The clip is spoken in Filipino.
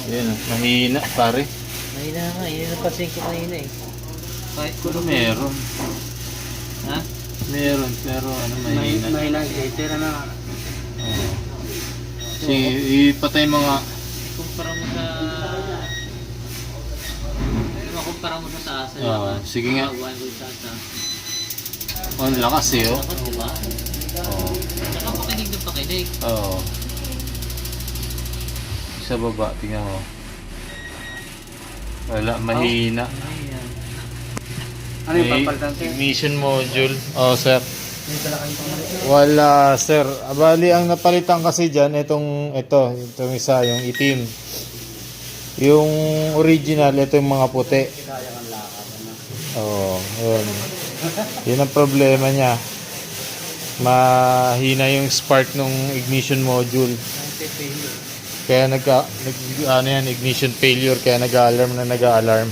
Yan, mahina pare. Mahina nga, yun ang pansin ko kanina eh. Kahit kung meron. Ha? Meron, pero ano mahina. Mahina, tira na. Oo. Ipatay mo nga. Kumpara mo sa... Kumpara mo sa taas. Oo, sige nga. Magawa ko sa taas. Oh, ang lakas eh, oh. Dapat diba? Oo. Saka pakinig na pakinig. Oo. Sa baba, tingnan mo. Wala, mahina. Ayan. Ano yung May papalitan? ignition module. Oh, sir. May pala kayong pangalaman. Wala, sir. Bali, ang napalitan kasi dyan, itong isa, yung itim. Yung original, ito yung mga puti. Sayang ang lakas. Oo, yun. Yun ang problema niya. Mahina yung spark ng ignition module. Kaya ignition failure, kaya nag-alarm.